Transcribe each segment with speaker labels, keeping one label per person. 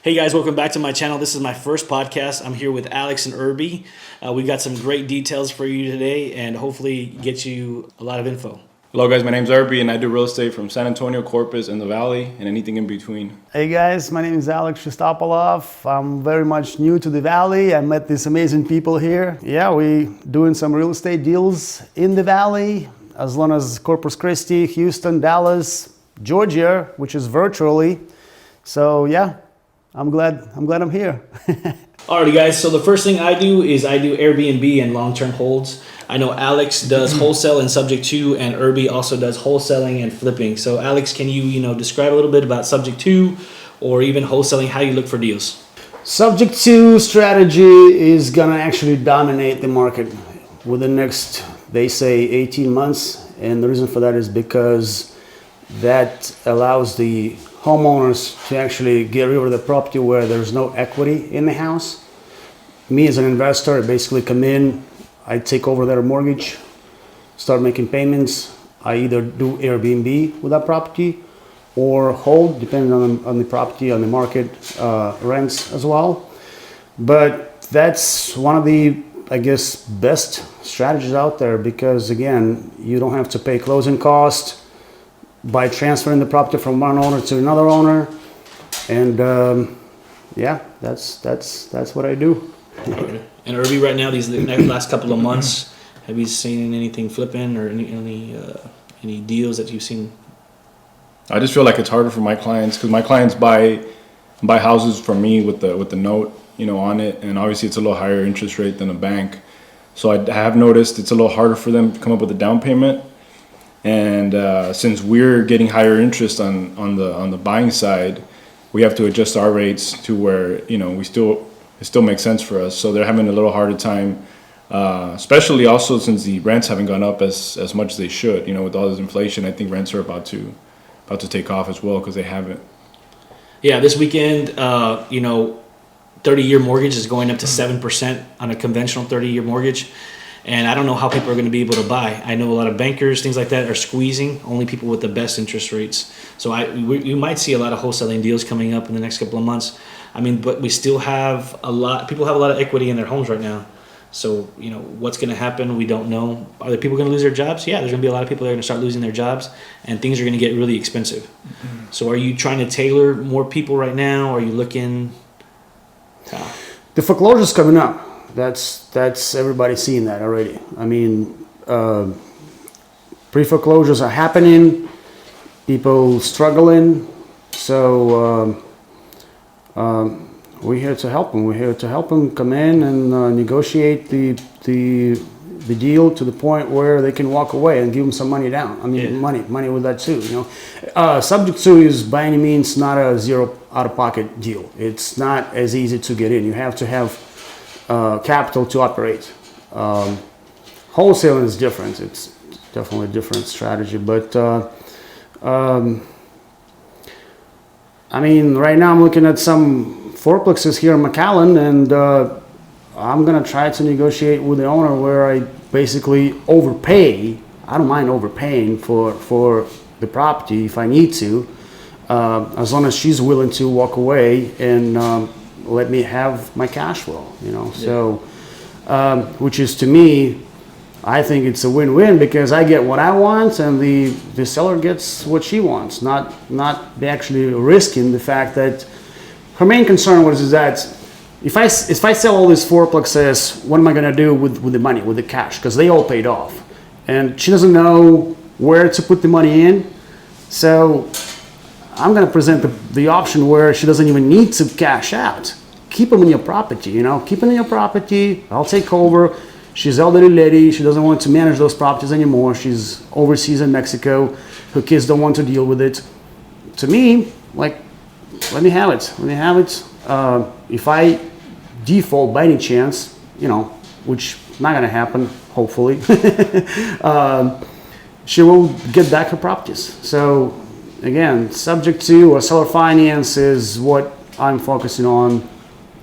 Speaker 1: Hey guys, welcome back to my channel. This is my first podcast. I'm here with Alex and Erbey. We got some great details for you today and hopefully get you a lot of info.
Speaker 2: Hello guys, my name's Erbey and I do real estate from San Antonio, Corpus, and the Valley, and anything in between.
Speaker 3: Hey guys, my name is Alex Shestopalov. I'm very much new to the Valley. I met these amazing people here. Yeah, we doing some real estate deals in the Valley, as long as Corpus Christi, Houston, Dallas, Georgia, which is virtually. So yeah, I'm glad I'm here.
Speaker 1: Alrighty guys, so the first thing I do is I do Airbnb and long-term holds. I know Alex does wholesale and subject to, and Erbey also does wholesaling and flipping. So Alex, can you describe a little bit about subject to or even wholesaling, how you look for deals?
Speaker 3: Subject to strategy is gonna actually dominate the market within the next, they say, 18 months. And the reason for that is because that allows the homeowners to actually get rid of the property where there's no equity in the house. Me as an investor, I basically come in, I take over their mortgage, start making payments. I either do Airbnb with that property or hold, depending on the property, on the market, rents as well. But that's one of the, I guess, best strategies out there because, again, you don't have to pay closing costs by transferring the property from one owner to another owner. And yeah, that's what I do.
Speaker 1: Okay. And Erbey, right now, these last couple of months, have you seen anything flipping or any deals that you've seen?
Speaker 2: I just feel like it's harder for my clients because my clients buy houses from me with the note, on it, and obviously it's a little higher interest rate than a bank. So I have noticed it's a little harder for them to come up with a down payment. And since we're getting higher interest on the buying side, we have to adjust our rates to where it still makes sense for us. So they're having a little harder time, especially also since the rents haven't gone up as much as they should. With all this inflation, I think rents are about to take off as well because they haven't. Yeah,
Speaker 1: this weekend, 30-year mortgage is going up to 7% on a conventional 30-year mortgage. And I don't know how people are going to be able to buy. I know a lot of bankers, things like that, are squeezing only people with the best interest rates. So you might see a lot of wholesaling deals coming up in the next couple of months. But we still have people have a lot of equity in their homes right now. So, what's going to happen, we don't know. Are there people going to lose their jobs? Yeah, there's going to be a lot of people that are going to start losing their jobs, and things are going to get really expensive. Mm-hmm. So are you trying to tailor more people right now? Or are you looking?
Speaker 3: The foreclosure's coming up. That's everybody seeing that already. Pre-foreclosures are happening, people struggling, so we're here to help them. We're here to help them come in and negotiate the deal to the point where they can walk away and give them some money down. Money with that too. Subject to is by any means not a zero out-of-pocket deal. It's not as easy to get in. You have to have capital to operate. Wholesaling is different. It's definitely a different strategy. But right now I'm looking at some fourplexes here in McAllen, and I'm gonna try to negotiate with the owner where I basically overpay. I don't mind overpaying for the property if I need to, as long as she's willing to walk away and let me have my cash flow, So, which is, to me, I think it's a win-win because I get what I want and the seller gets what she wants, not actually risking the fact that her main concern is that if I sell all these fourplexes, what am I going to do with the money, with the cash? Because they all paid off. And she doesn't know where to put the money in. So I'm going to present the option where she doesn't even need to cash out. Keep them in your property, keep them in your property. I'll take over. She's elderly lady. She doesn't want to manage those properties anymore. She's overseas in Mexico. Her kids don't want to deal with it. To me, let me have it. If I default by any chance, which not going to happen, hopefully, she will get back her properties. So again, subject to or seller finance is what I'm focusing on,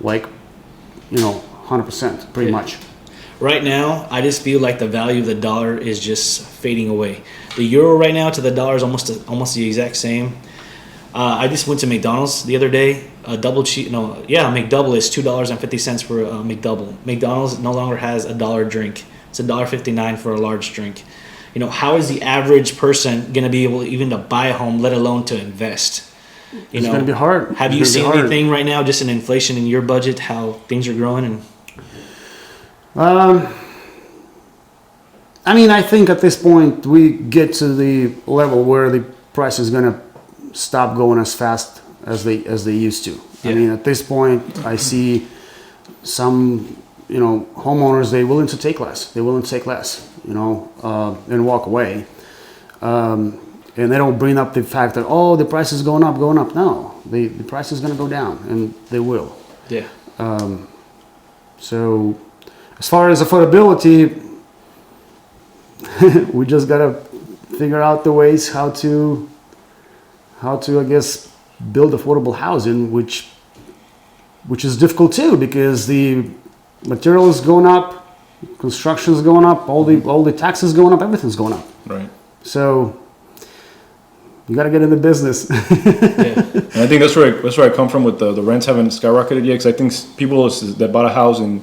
Speaker 3: 100%, pretty much.
Speaker 1: Right now, I just feel like the value of the dollar is just fading away. The euro right now to the dollar is almost the exact same. I just went to McDonald's the other day. A double cheese, no, yeah, McDouble is $2.50 for a McDouble. McDonald's no longer has $1 drink. It's $1.59 for a large drink. You know, how is the average person going to be able even to buy a home, let alone to invest? You
Speaker 3: It's
Speaker 1: know,
Speaker 3: going to be hard.
Speaker 1: have you seen anything right now, just in inflation in your budget, how things are growing? And
Speaker 3: I mean, I think at this point we get to the level where the price is going to stop going as fast as they used to.
Speaker 1: Yeah.
Speaker 3: I mean, at this point, I see some, homeowners, they're willing to take less. They're willing to take less, and walk away. And they don't bring up the fact that, oh, the price is going up. No, the price is going to go down, and they will.
Speaker 1: yeah,
Speaker 3: So as far as affordability, we just got to figure out the ways how to, I guess, build affordable housing, which is difficult too, because the material is going up, construction is going up, all the taxes going up, everything's going up.
Speaker 2: Right.
Speaker 3: So you got to get in the business.
Speaker 1: yeah,
Speaker 2: And I think that's where I come from with the rents haven't skyrocketed yet, because I think people that bought a house in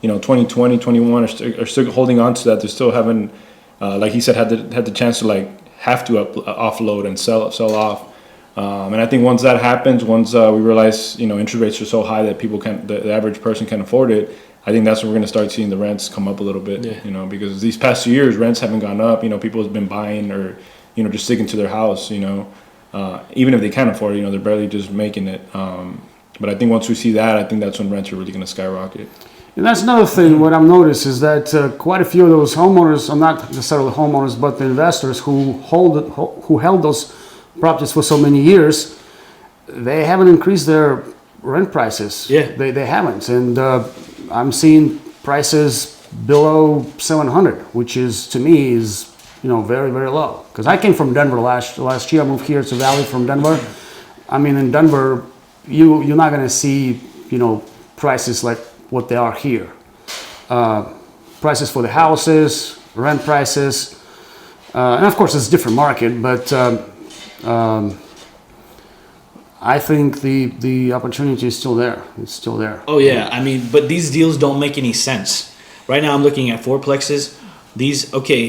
Speaker 2: 2020, 21 are still holding on to that. They still haven't, like he said, had the chance to have to offload and sell off. And I think once that happens, once we realize interest rates are so high that the average person can't afford it, I think that's when we're going to start seeing the rents come up a little bit.
Speaker 1: Yeah.
Speaker 2: Because these past 2 years rents haven't gone up. People have been buying or just sticking to their house. Even if they can't afford it, they're barely just making it. But I think once we see that, I think that's when rents are really going to skyrocket.
Speaker 3: And that's another thing. What I've noticed is that quite a few of those homeowners, or not necessarily homeowners, but the investors who held those properties for so many years, they haven't increased their rent prices.
Speaker 1: Yeah.
Speaker 3: They haven't. And I'm seeing prices below 700, which is, to me, is very, very low. Because I came from Denver last year. I moved here to Valley from Denver. I mean, in Denver, you're not going to see prices like what they are here. Prices for the houses, rent prices, and of course it's a different market, but I think the opportunity is still there. It's still there.
Speaker 1: oh yeah. I mean, but these deals don't make any sense. Right now, I'm looking at fourplexes.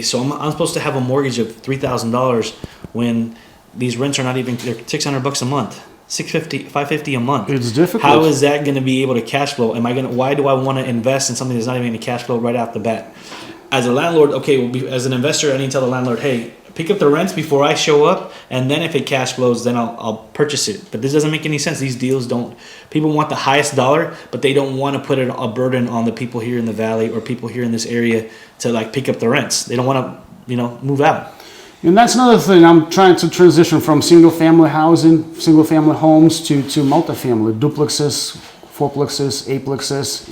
Speaker 1: So I'm supposed to have a mortgage of $3,000 when these rents are not even, they're $600 a month. $650, $550 a month.
Speaker 3: It's difficult.
Speaker 1: How is that going to be able to cash flow? Why do I want to invest in something that's not even going to cash flow right off the bat? As a landlord, as an investor, I need to tell the landlord, hey, pick up the rents before I show up, and then if it cash flows, then I'll purchase it. But this doesn't make any sense. These deals don't. People want the highest dollar, but they don't want to put a burden on the people here in the valley or people here in this area to pick up the rents. They don't want to, move out.
Speaker 3: And that's another thing. I'm trying to transition from single-family housing, single-family homes to multifamily, duplexes, fourplexes, eightplexes,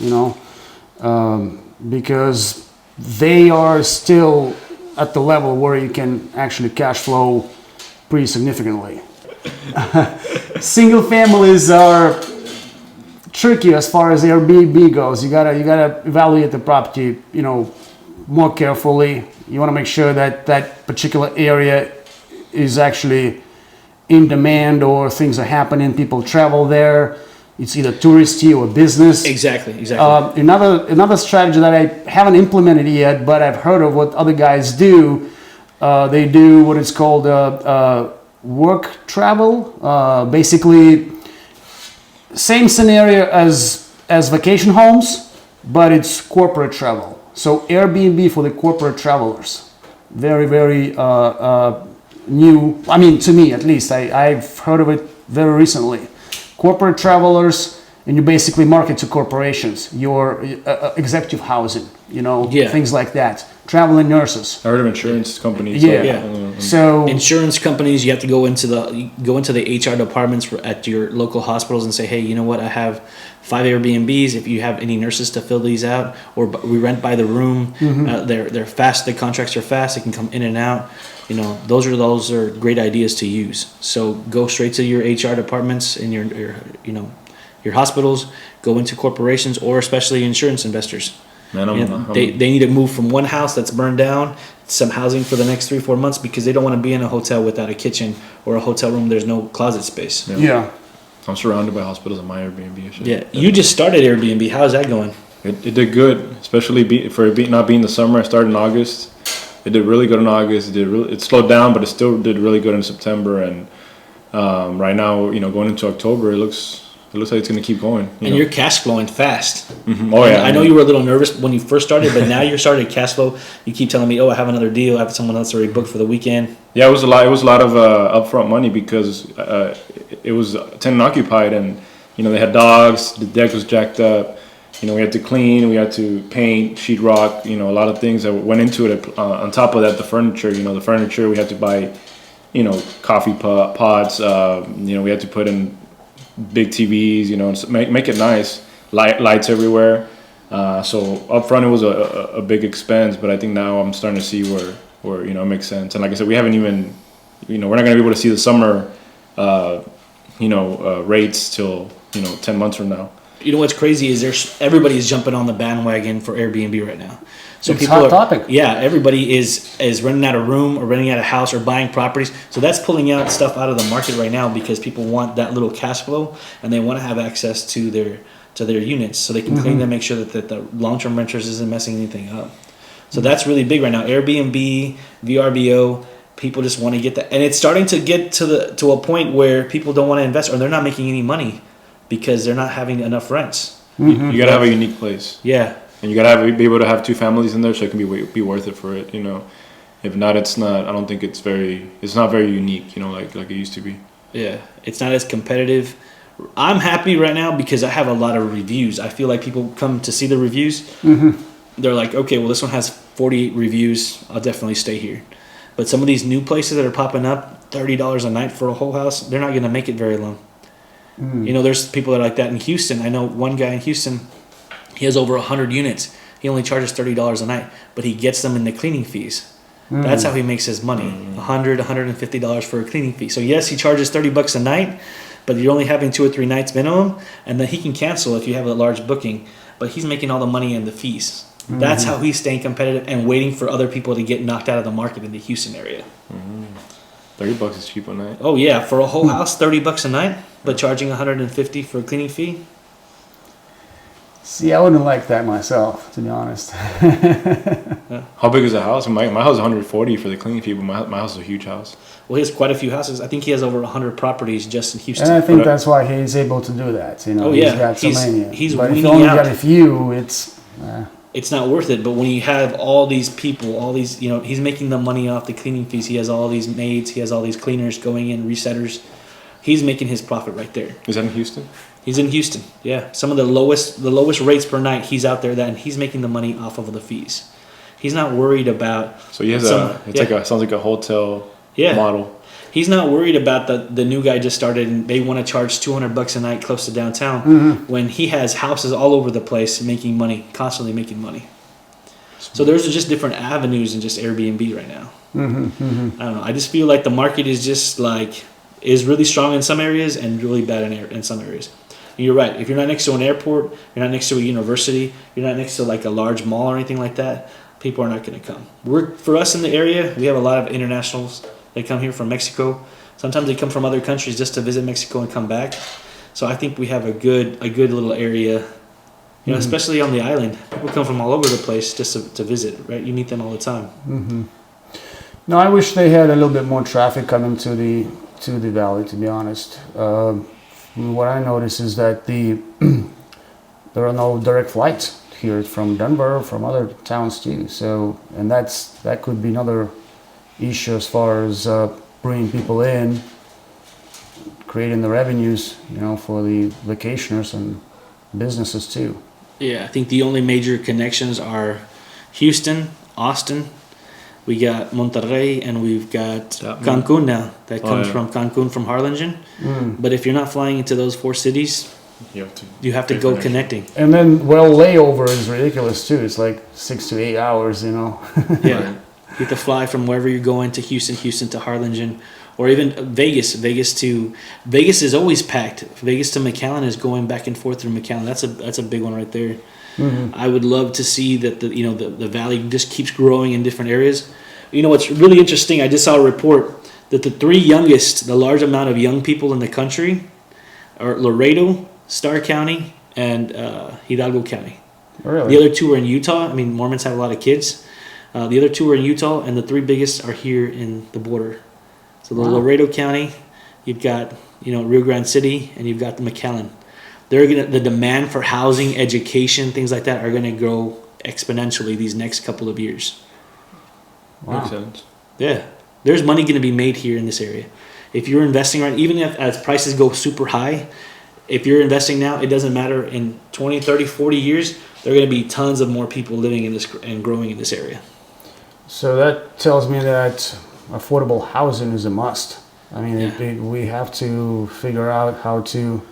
Speaker 3: because they are still at the level where you can actually cash flow pretty significantly. Single families are tricky as far as Airbnb goes. You gotta evaluate the property, more carefully. You want to make sure that that particular area is actually in demand, or things are happening. People travel there. It's either touristy or business.
Speaker 1: Exactly.
Speaker 3: Another strategy that I haven't implemented yet, but I've heard of what other guys do. They do what is called work travel. Basically, same scenario as vacation homes, but it's corporate travel. So Airbnb for the corporate travelers. Very, very new. I mean, to me at least. I've heard of it very recently. Corporate travelers, and you basically market to corporations, your executive housing, things like that. Traveling nurses.
Speaker 2: I heard of insurance companies.
Speaker 3: Yeah. So
Speaker 1: insurance companies, you have to go into the HR departments at your local hospitals and say, hey, you know what? I have 5 Airbnbs. If you have any nurses to fill these out, or we rent by the room. They're fast. The contracts are fast. They can come in and out. Those are great ideas to use. So go straight to your HR departments and your hospitals. Go into corporations, or especially insurance investors.
Speaker 2: Man,
Speaker 1: they need to move from one house that's burned down to some housing for the next 3-4 months because they don't want to be in a hotel without a kitchen or a hotel room. There's no closet space.
Speaker 3: Yeah.
Speaker 2: I'm surrounded by hospitals on my Airbnb. And shit.
Speaker 1: Yeah, you just started Airbnb. How's that going?
Speaker 2: It did good, especially for it not being the summer. I started in August. It did really good in August. It slowed down, but it still did really good in September. And right now, going into October, it looks like it's going to keep going.
Speaker 1: And you're cash flowing fast.
Speaker 2: Mm-hmm. Oh yeah,
Speaker 1: I know you were a little nervous when you first started, but now you're starting to cash flow. You keep telling me, "Oh, I have another deal. I have someone else already booked for the weekend."
Speaker 2: Yeah, it was a lot. It was a lot of upfront money because it was tenant occupied, and they had dogs. The deck was jacked up. We had to clean. We had to paint, sheetrock. A lot of things that went into it. On top of that, the furniture. The furniture we had to buy. Coffee pots. We had to put in big TVs. Make it nice. Lights everywhere. So upfront it was a big expense, but I think now I'm starting to see where it makes sense. And like I said, we haven't even, we're not going to be able to see the summer, rates till 10 months from now.
Speaker 1: What's crazy is everybody's jumping on the bandwagon for Airbnb right now. So
Speaker 3: it's a hot topic.
Speaker 1: Yeah, everybody is renting out a room or renting out a house or buying properties. So that's pulling out stuff out of the market right now because people want that little cash flow and they want to have access to their units so they can clean them, make sure that the long-term renters isn't messing anything up. So that's really big right now. Airbnb, VRBO, people just want to get that, and it's starting to get to a point where people don't want to invest or they're not making any money because they're not having enough rents.
Speaker 2: You gotta have a unique place.
Speaker 1: Yeah.
Speaker 2: And you gotta be able to have two families in there, so it can be worth it for it. If not, it's not. I don't think it's not very unique. Like it used to be.
Speaker 1: Yeah, it's not as competitive. I'm happy right now because I have a lot of reviews. I feel like people come to see the reviews. They're like, okay, well, this one has 48 reviews. I'll definitely stay here. But some of these new places that are popping up, $30 a night for a whole house, they're not going to make it very long. There's people that are like that in Houston. I know one guy in Houston. He has over 100 units. He only charges $30 a night, but he gets them in the cleaning fees. That's how he makes his money. $100, $150 for a cleaning fee. So yes, he charges $30 a night, but you're only having 2 or 3 nights minimum, and then he can cancel if you have a large booking. But he's making all the money in the fees. That's how he's staying competitive and waiting for other people to get knocked out of the market in the Houston area.
Speaker 2: $30 is cheap a night.
Speaker 1: Oh yeah, for a whole house, $30 a night, but charging $150 for a cleaning fee.
Speaker 3: See, I wouldn't like that myself, to be honest.
Speaker 2: How big is the house? My house is 140 for the cleaning fee, but my house is a huge house.
Speaker 1: Well, he has quite a few houses. I think he has over 100 properties just in Houston.
Speaker 3: And I think that's why he's able to do that.
Speaker 1: Oh, yeah.
Speaker 3: He's got so many.
Speaker 1: He's
Speaker 3: but if you
Speaker 1: weaning
Speaker 3: only
Speaker 1: out.
Speaker 3: got a few, it's
Speaker 1: not worth it. But when you have all these people, all these, he's making the money off the cleaning fees. He has all these maids. He has all these cleaners going in, resetters. He's making his profit right there.
Speaker 2: Is that in Houston?
Speaker 1: He's in Houston. Yeah, some of the lowest rates per night. He's out there, and he's making the money off of the fees. He's not worried about.
Speaker 2: So he has sounds like a hotel model.
Speaker 1: He's not worried about the new guy just started and they want to charge $200 a night close to downtown when he has houses all over the place making money, constantly making money. So there's just different avenues in just Airbnb right now. I don't know. I just feel like the market is just is really strong in some areas and really bad in some areas. And you're right. If you're not next to an airport, you're not next to a university, you're not next to like a large mall or anything like that, people are not going to come. For us in the area, we have a lot of internationals. They come here from Mexico. Sometimes they come from other countries just to visit Mexico and come back. So I think we have a good little area, especially on the island. People come from all over the place just to visit, right? You meet them all the time.
Speaker 3: No, I wish they had a little bit more traffic coming to the valley, to be honest. What I notice is that there are no direct flights here from Denver, from other towns too. So, and that could be another issue as far as bringing people in, creating the revenues, for the vacationers and businesses too.
Speaker 1: Yeah, I think the only major connections are Houston, Austin. We got Monterrey, and we've got Cancun now. That comes from Cancun, from Harlingen. But if you're not flying into those 4 cities, you have to go connecting.
Speaker 3: And then, layover is ridiculous too. It's like 6 to 8 hours,
Speaker 1: Yeah. You have to fly from wherever you're going to Houston to Harlingen, or even Vegas is always packed. Vegas to McAllen is going back and forth through McAllen. That's a big one right there. I would love to see that the valley just keeps growing in different areas. You know what's really interesting? I just saw a report that the three youngest, the large amount of young people in the country, are Laredo, Starr County, and Hidalgo County.
Speaker 3: Really?
Speaker 1: The other two are in Utah. I mean, Mormons have a lot of kids. The other two are in Utah, and the three biggest are here in the border. So the Laredo County, you've got Rio Grande City, and you've got the McAllen. The demand for housing, education, things like that are gonna grow exponentially these next couple of years.
Speaker 3: Wow.
Speaker 2: Makes sense.
Speaker 1: Yeah, there's money gonna be made here in this area. If you're investing right, even if as prices go super high, if you're investing now, it doesn't matter. In 20, 30, 40 years, there are gonna be tons of more people living in this and growing in this area.
Speaker 3: So that tells me that affordable housing is a must. I mean, we have to figure out how to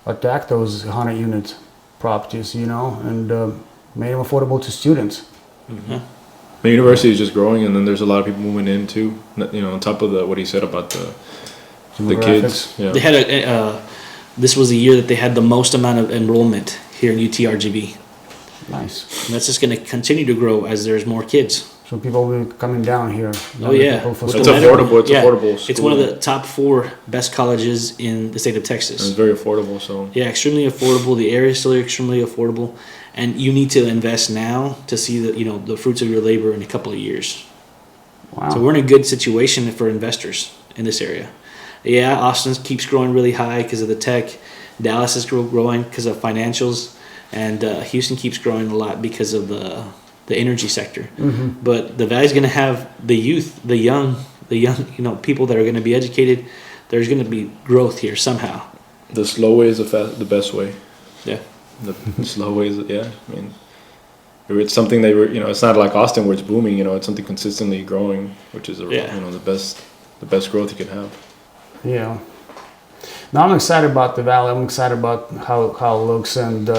Speaker 3: attack those 100-unit properties, and make them affordable to students.
Speaker 2: The university is just growing, and then there's a lot of people moving in too. On top of what he said about the kids. Yeah.
Speaker 1: They had this was the year that they had the most amount of enrollment here in UTRGV.
Speaker 3: Nice.
Speaker 1: And that's just going to continue to grow as there's more kids.
Speaker 3: So people will be coming down here.
Speaker 1: Oh yeah,
Speaker 2: it's affordable. It's affordable. School.
Speaker 1: It's one of the top 4 best colleges in the state of Texas.
Speaker 2: And it's very affordable. So
Speaker 1: yeah, extremely affordable. The area is still extremely affordable, and you need to invest now to see the fruits of your labor in a couple of years.
Speaker 3: Wow.
Speaker 1: So we're in a good situation for investors in this area. Yeah, Austin keeps growing really high because of the tech. Dallas is growing because of financials, and Houston keeps growing a lot because of the energy sector. But the valley's going to have the youth, the young, people that are going to be educated. There's going to be growth here somehow.
Speaker 2: The slow way is the best way.
Speaker 1: Yeah.
Speaker 2: The slow way is, yeah. I mean, it's something that it's not like Austin where it's booming. It's something consistently growing, which is the best growth you can have.
Speaker 3: Yeah. Now I'm excited about the valley. I'm excited about how it looks, and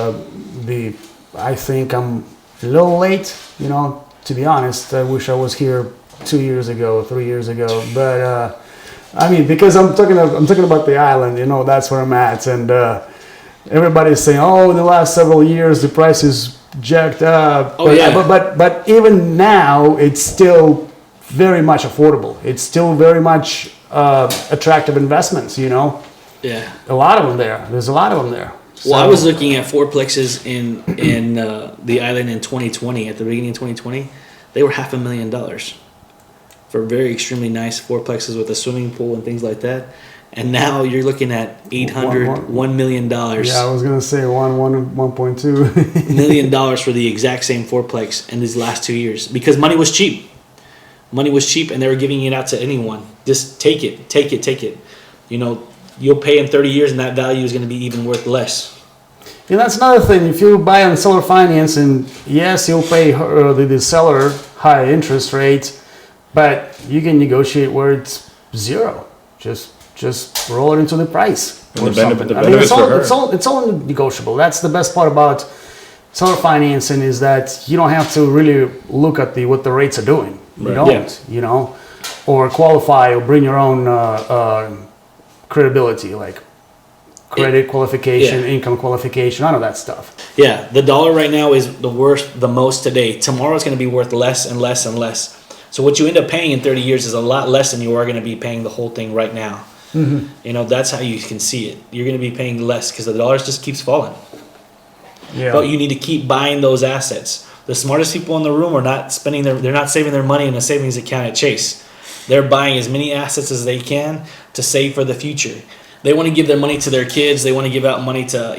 Speaker 3: I think I'm a little late, to be honest. I wish I was here 2 years ago, 3 years ago. But I mean, because I'm talking about the island, that's where I'm at, and everybody's saying, "Oh, in the last several years, the price is jacked up."
Speaker 1: Oh, yeah.
Speaker 3: But even now, it's still very much affordable. It's still very much attractive investments.
Speaker 1: Yeah.
Speaker 3: A lot of them there. There's a lot of them there.
Speaker 1: Well, I was looking at fourplexes in the island in 2020. At the beginning of 2020, they were $500,000 for very extremely nice fourplexes with a swimming pool and things like that. And now you're looking at $1 million.
Speaker 3: Yeah, I was gonna say 1.2
Speaker 1: million for the exact same fourplex in these last 2 years because money was cheap. Money was cheap, and they were giving it out to anyone. Just take it. You'll pay in 30 years, and that value is going to be even worth less.
Speaker 3: And that's another thing. If you buy on seller financing, yes, you'll pay the seller high interest rates, but you can negotiate where it's zero. Just roll it into the price.
Speaker 2: And
Speaker 3: or something. It's all negotiable. That's the best part about seller financing is that you don't have to really look at what the rates are doing. You don't, or qualify or bring your own credibility, like credit qualification, income qualification, none of that stuff.
Speaker 1: Yeah, the dollar right now is the most today. Tomorrow it's going to be worth less and less and less. So what you end up paying in 30 years is a lot less than you are going to be paying the whole thing right now. That's how you can see it. You're going to be paying less because the dollar just keeps falling.
Speaker 3: Yeah.
Speaker 1: But you need to keep buying those assets. The smartest people in the room are not they're not saving their money in a savings account at Chase. They're buying as many assets as they can to save for the future. They want to give their money to their kids. They want to give out money to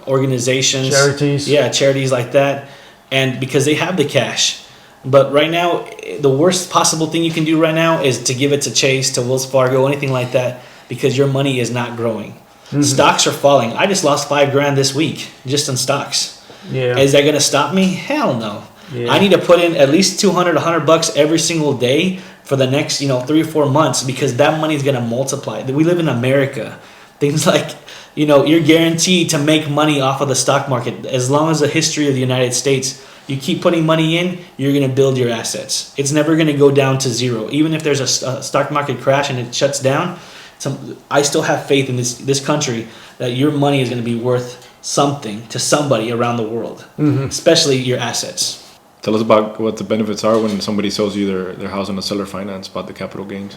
Speaker 1: organizations,
Speaker 3: charities.
Speaker 1: Yeah, charities like that, and because they have the cash. But right now, the worst possible thing you can do right now is to give it to Chase, to Wells Fargo, anything like that, because your money is not growing. Stocks are falling. I just lost $5,000 this week just in stocks.
Speaker 3: Yeah.
Speaker 1: Is that going to stop me? Hell no.
Speaker 3: Yeah.
Speaker 1: I need to put in at least $200, $100 every single day for the next 3 or 4 months because that money is going to multiply. We live in America. Things like you're guaranteed to make money off of the stock market as long as the history of the United States. you keep putting money in, you're going to build your assets. It's never going to go down to zero. Even if there's a stock market crash and it shuts down, I still have faith in this country that your money is going to be worth something to somebody around the world, especially your assets.
Speaker 2: Tell us about what the benefits are when somebody sells you their house on a seller finance, about the capital gains.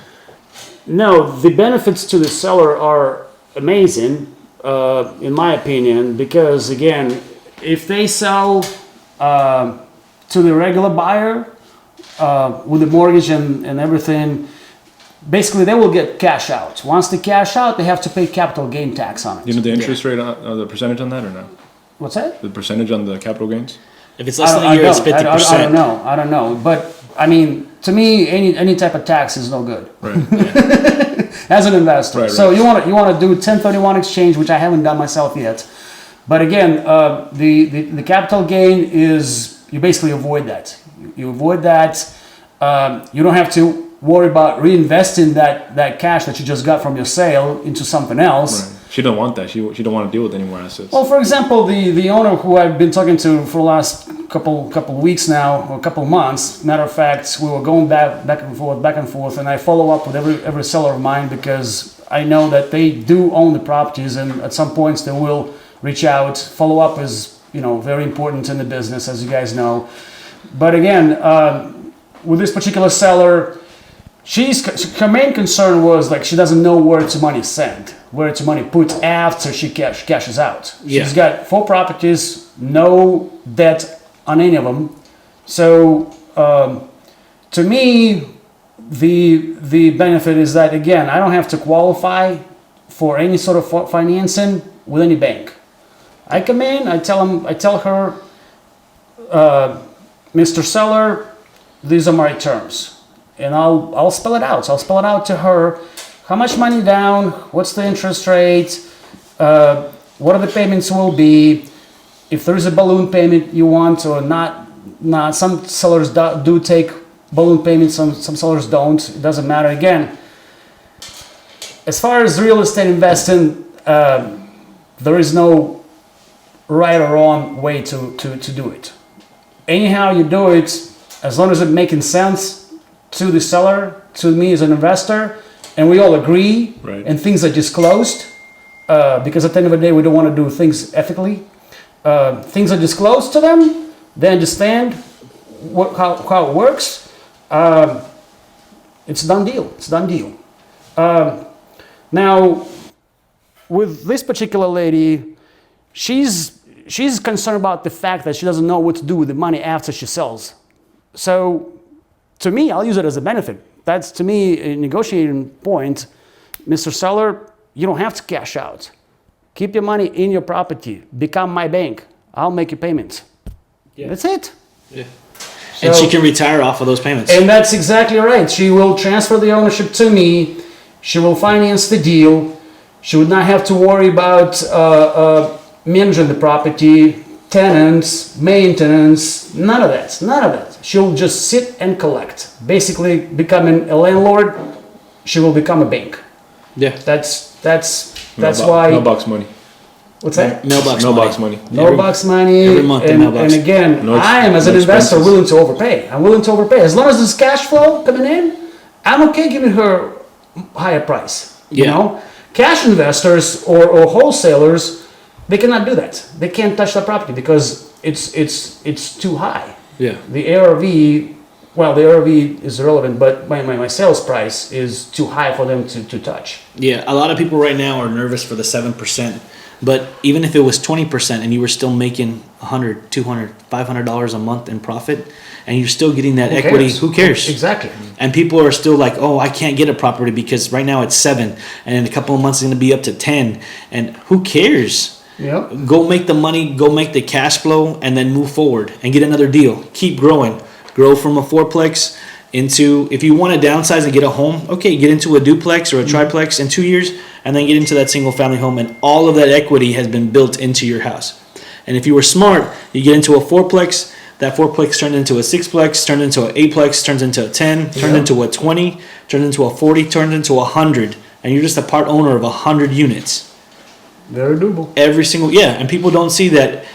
Speaker 3: No, the benefits to the seller are amazing, in my opinion, because again, if they sell to the regular buyer with the mortgage and everything, basically they will get cash out. Once they cash out, they have to pay capital gain tax on it.
Speaker 2: Do you know the interest rate, the percentage on that or no?
Speaker 3: What's that?
Speaker 2: The percentage on the capital gains?
Speaker 1: If it's less than a year, it's 50%.
Speaker 3: I don't know. But I mean, to me, any type of tax is no good.
Speaker 2: Right.
Speaker 3: As an investor.
Speaker 2: Right.
Speaker 3: So you want to do 1031 exchange, which I haven't done myself yet. But again, the capital gain is, you basically avoid that. You avoid that. You don't have to worry about reinvesting that cash that you just got from your sale into something else.
Speaker 2: Right. She don't want that. She don't want to deal with any more assets.
Speaker 3: Well, for example, the owner who I've been talking to for the last couple weeks now, or couple months. Matter of fact, we were going back and forth, and I follow up with every seller of mine because I know that they do own the properties, and at some points they will reach out. Follow up is very important in the business, as you guys know. But again, with this particular seller, her main concern was like she doesn't know where its money is sent, where its money put after she cashes out.
Speaker 1: Yeah.
Speaker 3: She's got 4 properties, no debt on any of them. So to me, the benefit is that again, I don't have to qualify for any sort of financing with any bank. I come in, I tell her, Mr. Seller, these are my terms. And I'll spell it out. So I'll spell it out to her. How much money down? What's the interest rate? What are the payments will be? If there is a balloon payment you want or not. Some sellers do take balloon payments. Some sellers don't. It doesn't matter. Again, as far as real estate investing, there is no right or wrong way to do it. Anyhow you do it, as long as it's making sense to the seller, to me as an investor, and we all agree,
Speaker 2: right,
Speaker 3: and things are disclosed, because at the end of the day, we don't want to do things ethically. Things are disclosed to them, they understand how it works. It's a done deal. It's a done deal. Now, with this particular lady, she's concerned about the fact that she doesn't know what to do with the money after she sells. So, to me, I'll use it as a benefit. That's, to me, a negotiating point. Mr. Seller, you don't have to cash out. Keep your money in your property. Become my bank. I'll make you payments. Yeah. That's it.
Speaker 1: Yeah. And she can retire off of those payments.
Speaker 3: And that's exactly right. She will transfer the ownership to me. She will finance the deal. She would not have to worry about managing the property, tenants, maintenance, none of that. She'll just sit and collect. Basically, becoming a landlord, she will become a bank.
Speaker 1: Yeah.
Speaker 3: That's why.
Speaker 2: Mailbox money.
Speaker 3: What's that?
Speaker 2: Mailbox money.
Speaker 3: Mailbox money.
Speaker 1: Every month,
Speaker 3: and again, I am as an investor willing to overpay. I'm willing to overpay as long as there's cash flow coming in. I'm okay giving her higher price. You know, cash investors or wholesalers, they cannot do that. They can't touch the property because it's too high.
Speaker 1: Yeah.
Speaker 3: The ARV, well, the ARV is irrelevant, but my sales price is too high for them to touch.
Speaker 1: Yeah, a lot of people right now are nervous for the 7%. But even if it was 20% and you were still making $100, $200, $500 a month in profit, and you're still getting that equity, who cares?
Speaker 3: Exactly.
Speaker 1: And people are still like, oh, I can't get a property because right now it's 7, and in a couple of months it's going to be up to 10. And who cares?
Speaker 3: Yeah.
Speaker 1: Go make the money, go make the cash flow, and then move forward and get another deal. Keep growing. Grow from a fourplex into, if you want to downsize and get a home, okay, get into a duplex or a triplex in 2 years, and then get into that single family home, and all of that equity has been built into your house. And if you were smart, you get into a fourplex, that fourplex turned into a sixplex, turned into an eightplex, turns into a 10, turned into a 20, turned into a 40, turned into 100, and you're just a part owner of 100 units.
Speaker 3: Very doable.
Speaker 1: Every single, and people don't see that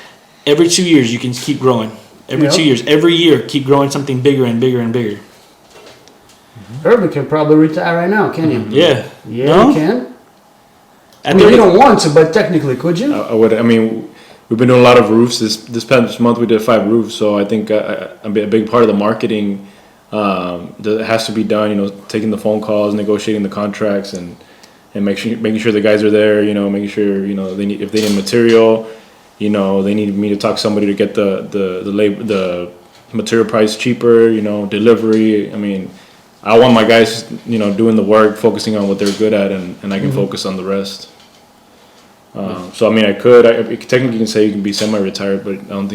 Speaker 1: every 2 years you can keep growing. Every
Speaker 3: Yep.
Speaker 1: 2 years. Every year, keep growing something bigger and bigger and bigger.
Speaker 3: Erbey can probably retire right now, can you?
Speaker 1: Yeah.
Speaker 3: Yeah,
Speaker 1: No?
Speaker 3: you can. I
Speaker 1: At
Speaker 3: mean,
Speaker 1: the-
Speaker 3: you don't want to, but technically, could you?
Speaker 2: I would. I mean, we've been doing a lot of roofs. This past month we did 5 roofs. So I think a big part of the marketing that has to be done. You know, taking the phone calls, negotiating the contracts, and making sure the guys are there. You know, making sure if they need material, they need me to talk to somebody to get the material price cheaper. You know, delivery. I mean, I want my guys doing the work, focusing on what they're good at, and I can focus on the rest. So I mean, I technically can say you can be semi-retired, but I don't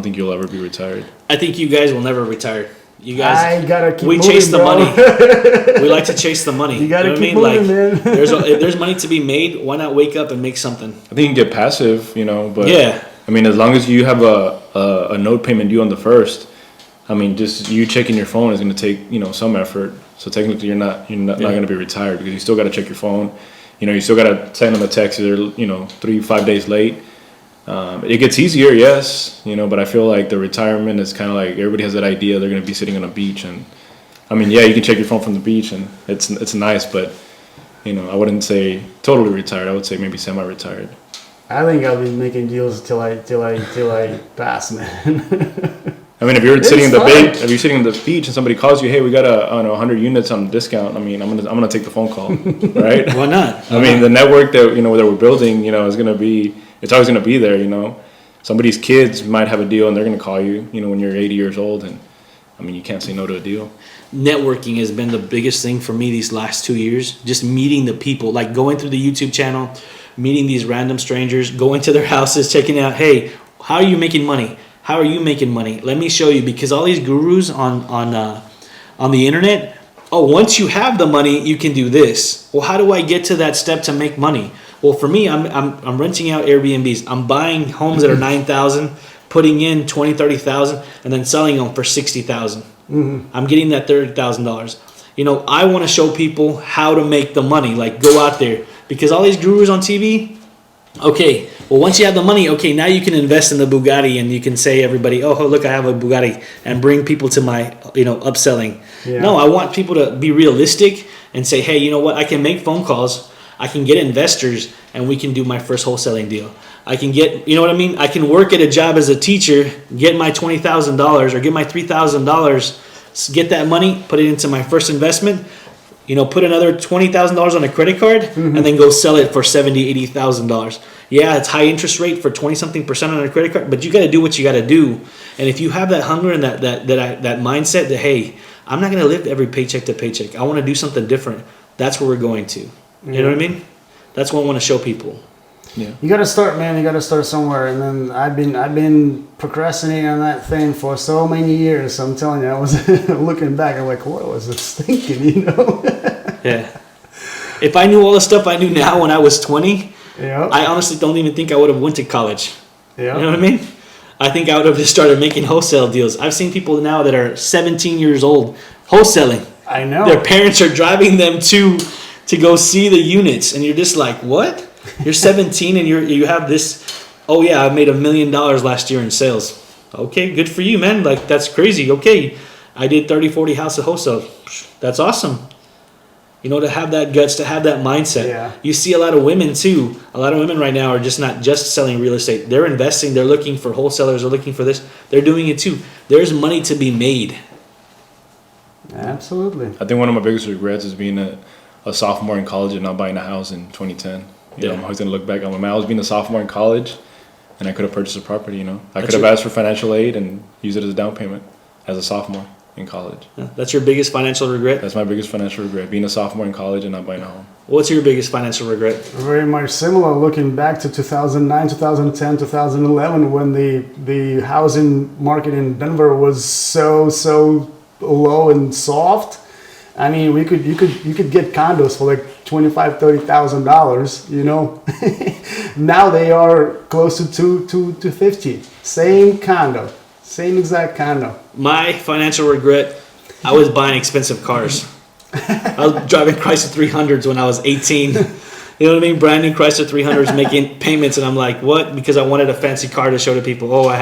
Speaker 2: think you'll ever be retired.
Speaker 1: I think you guys will never retire. You guys,
Speaker 3: I gotta keep
Speaker 1: we
Speaker 3: moving,
Speaker 1: chase the
Speaker 3: bro.
Speaker 1: money. We like to chase the money.
Speaker 3: You gotta
Speaker 1: know what
Speaker 3: keep
Speaker 1: I mean?
Speaker 3: moving,
Speaker 1: Like,
Speaker 3: man.
Speaker 1: if there's money to be made, why not wake up and make something?
Speaker 2: I think you can get passive, but
Speaker 1: Yeah.
Speaker 2: I mean, as long as you have a note payment due on the first, I mean, just you checking your phone is going to take some effort. So technically, you're not going to be retired because you still got to check your phone. You still got to send them a text. They're 3-5 days late. It gets easier, yes, but I feel like the retirement is kind of like everybody has that idea they're going to be sitting on a beach, and I mean, yeah, you can check your phone from the beach, and it's nice, but I wouldn't say totally retired. I would say maybe semi-retired.
Speaker 3: I think I'll be making deals till I pass, man.
Speaker 2: I mean, if you're
Speaker 3: It's
Speaker 2: sitting in the
Speaker 3: fun.
Speaker 2: if you're sitting on the beach and somebody calls you, hey, we got 100 units on discount. I mean, I'm gonna take the phone call, right?
Speaker 1: Why not?
Speaker 2: I mean, the network that that we're building, is gonna be. It's always gonna be there. Somebody's kids might have a deal and they're gonna call you. When you're 80 years old, and I mean, you can't say no to a deal.
Speaker 1: Networking has been the biggest thing for me these last 2 years. Just meeting the people, like going through the YouTube channel, meeting these random strangers, going to their houses, checking out, hey, how are you making money? How are you making money? Let me show you, because all these gurus on the internet, once you have the money, you can do this. Well, how do I get to that step to make money? Well, for me, I'm renting out Airbnbs. I'm buying homes that are 9,000, putting in 20, 30,000, and then selling them for 60,000. I'm getting that $30,000. I want to show people how to make the money. Like, go out there, because all these gurus on TV. Okay, well, once you have the money, okay, now you can invest in the Bugatti, and you can say everybody, oh, look, I have a Bugatti, and bring people to my, upselling.
Speaker 3: Yeah.
Speaker 1: No, I want people to be realistic and say, hey, you know what? I can make phone calls, I can get investors, and we can do my first wholesaling deal. I can get, you know what I mean? I can work at a job as a teacher, get my $20,000 or get my $3,000, get that money, put it into my first investment, put another $20,000 on a credit card, and then go sell it for $70,000, $80,000. Yeah, it's high interest rate for 20-something% on a credit card, but you got to do what you got to do. And if you have that hunger and that mindset that, hey, I'm not going to live every paycheck to paycheck. I want to do something different. That's where we're going to. You know what I mean? That's what I want to show people.
Speaker 2: Yeah.
Speaker 3: You gotta start, man. You gotta start somewhere. And then I've been procrastinating on that thing for so many years. I'm telling you, I was looking back. I'm like, what was I thinking?
Speaker 1: Yeah. If I knew all the stuff I knew now when I was 20,
Speaker 3: Yeah.
Speaker 1: I honestly don't even think I would have went to college.
Speaker 3: Yeah.
Speaker 1: You know what I mean? I think I would have just started making wholesale deals. I've seen people now that are 17 years old wholesaling.
Speaker 3: I know.
Speaker 1: Their parents are driving them to go see the units, and you're just like, what? You're 17 and you have this. Oh yeah, I made $1 million last year in sales. Okay, good for you, man. Like, that's crazy. Okay, I did 30, 40 houses wholesale. That's awesome. To have that guts, to have that mindset.
Speaker 3: Yeah.
Speaker 1: You see a lot of women too. A lot of women right now are just not just selling real estate. They're investing. They're looking for wholesalers. They're looking for this. They're doing it too. There's money to be made.
Speaker 3: Absolutely.
Speaker 2: I think one of my biggest regrets is being a sophomore in college and not buying a house in 2010.
Speaker 1: Yeah.
Speaker 2: I'm always gonna look back on when I was being a sophomore in college, and I could have purchased a property. I
Speaker 1: That's
Speaker 2: could have
Speaker 1: your-
Speaker 2: asked for financial aid and used it as a down payment as a sophomore in college.
Speaker 1: That's your biggest financial regret.
Speaker 2: That's my biggest financial regret: being a sophomore in college and not buying a home.
Speaker 1: What's your biggest financial regret?
Speaker 3: Very much similar, looking back to 2009, 2010, 2011, when the housing market in Denver was so low and soft. I mean, you could get condos for like $25,000-$30,000. Now they are close to to 50. Same condo, same exact condo.
Speaker 1: My financial regret, I was buying expensive cars. I was driving Chrysler 300s when I was 18. You know what I mean? Brand new Chrysler 300s, making payments, and I'm like, what? Because I wanted a fancy car to show to people. Oh, I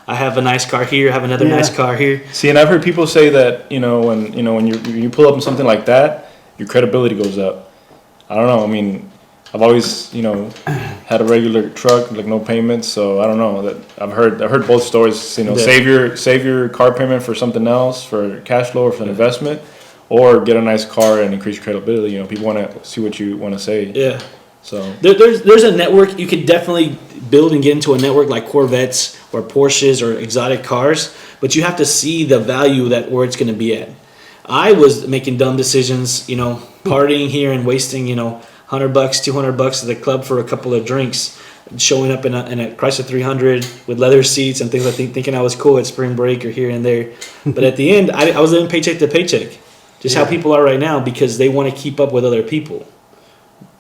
Speaker 1: I have a nice car here, I have another
Speaker 3: Yeah.
Speaker 1: nice car here.
Speaker 2: See, and I've heard people say that when you pull up on something like that, your credibility goes up. I don't know. I mean, I've always had a regular truck, like no payments, so I don't know. That I've heard both stories.
Speaker 1: Yeah.
Speaker 2: Save your car payment for something else, for cash flow or for an investment, or get a nice car and increase your credibility. People want to see what you want to say.
Speaker 1: Yeah.
Speaker 2: So
Speaker 1: There's a network you could definitely build and get into a network like Corvettes or Porsches or exotic cars, but you have to see the value that where it's going to be at. I was making dumb decisions, partying here and wasting, $100, $200 at the club for a couple of drinks, showing up in a Chrysler 300 with leather seats and things like that, thinking I was cool at spring break or here and there. But at the end, I was living paycheck to paycheck, just how people are right now because they want to keep up with other people.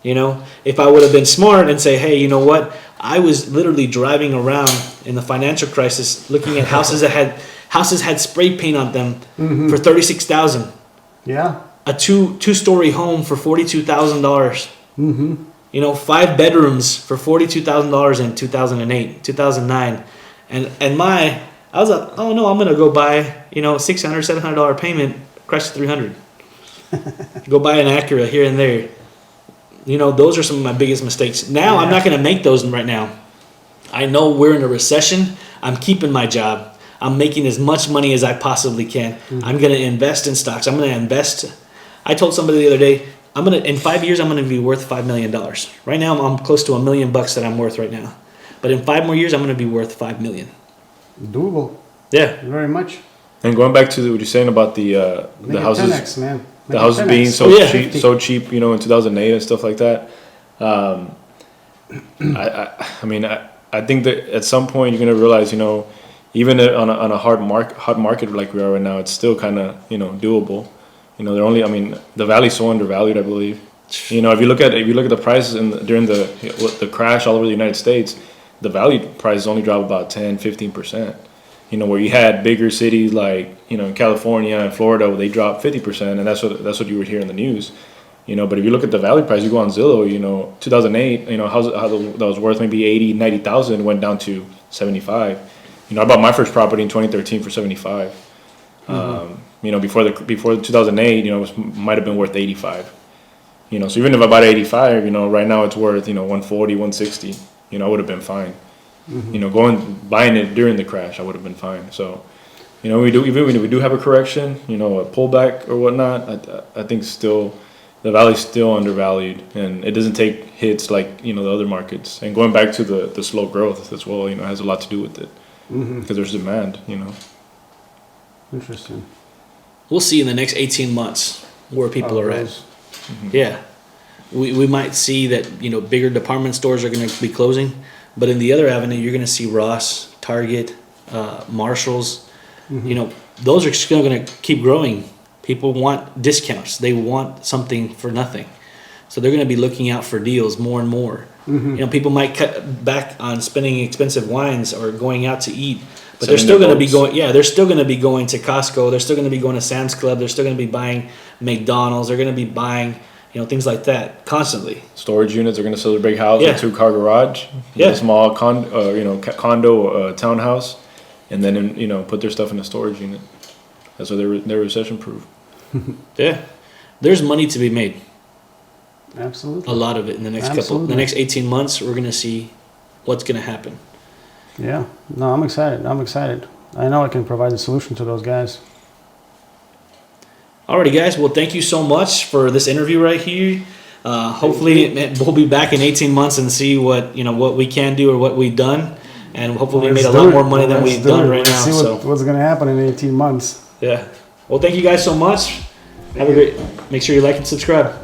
Speaker 1: If I would have been smart and say, hey, you know what? I was literally driving around in the financial crisis looking at houses that had spray paint on them for $36,000.
Speaker 3: Yeah.
Speaker 1: A two-story home for $42,000. 5 bedrooms for $42,000 in 2008, 2009. And I was like, oh no, I'm gonna go buy $600, $700 payment Chrysler 300. Go buy an Acura here and there. Those are some of my biggest mistakes. Now I'm not gonna make those right now. I know we're in a recession. I'm keeping my job. I'm making as much money as I possibly can. I'm gonna invest in stocks. I'm gonna invest. I told somebody the other day, in 5 years, I'm gonna be worth $5 million. Right now, I'm close to $1 million that I'm worth right now. But in 5 more years, I'm gonna be worth $5 million.
Speaker 3: Doable.
Speaker 1: Yeah.
Speaker 3: Very much.
Speaker 2: and going back to what you're saying about the
Speaker 3: Make it
Speaker 2: houses.
Speaker 3: 10x, man.
Speaker 2: The houses being so cheap, in 2008 and stuff like that. I think that at some point you're gonna realize, even on a hot market like we are right now, it's still kind of doable. The valley's so undervalued, I believe. If you look at the prices during the crash all over the United States, the valley prices only dropped about 10-15%. Where you had bigger cities like in California and Florida, where they dropped 50%, and that's what you would hear in the news. But if you look at the valley price, you go on Zillow, 2008, how that was worth maybe 80, 90,000 went down to 75. I bought my first property in 2013 for 75. Before 2008, it might have been worth 85. So even if I bought 85, right now it's worth 140, 160. I would have been fine. Buying it during the crash, I would have been fine. So, we do have a correction, a pullback or whatnot. I think still the valley's still undervalued, and it doesn't take hits like the other markets. And going back to the slow growth as well, has a lot to do with it because there's demand.
Speaker 3: Interesting.
Speaker 1: We'll see in the next 18 months where people are at. Yeah. We might see that, bigger department stores are going to be closing, but in the other avenue, you're going to see Ross, Target, Marshalls. Those are still going to keep growing. People want discounts. They want something for nothing. So they're going to be looking out for deals more and more. People might cut back on spending expensive wines or going out to eat, but they're still going to be going. Yeah, they're still going to be going to Costco. They're still going to be going to Sam's Club. They're still going to be buying McDonald's. They're going to be buying, things like that constantly.
Speaker 2: Storage units are going to sell their big house,
Speaker 1: Yeah.
Speaker 2: a 2-car garage, a small condo, townhouse, and then put their stuff in a storage unit. That's why they're recession proof.
Speaker 1: Yeah, there's money to be made.
Speaker 3: Absolutely.
Speaker 1: A lot of it in the the next 18 months. We're going to see what's going to happen.
Speaker 3: Yeah. No, I'm excited. I know I can provide a solution to those guys.
Speaker 1: Alrighty, guys. Well, thank you so much for this interview right here. Hopefully, we'll be back in 18 months and see what we can do or what we've done, and hopefully, we made a lot more money than we've done right now.
Speaker 3: See what's going to happen in 18 months.
Speaker 1: Yeah. Well, thank you guys so much. Have a great. Make sure you like and subscribe.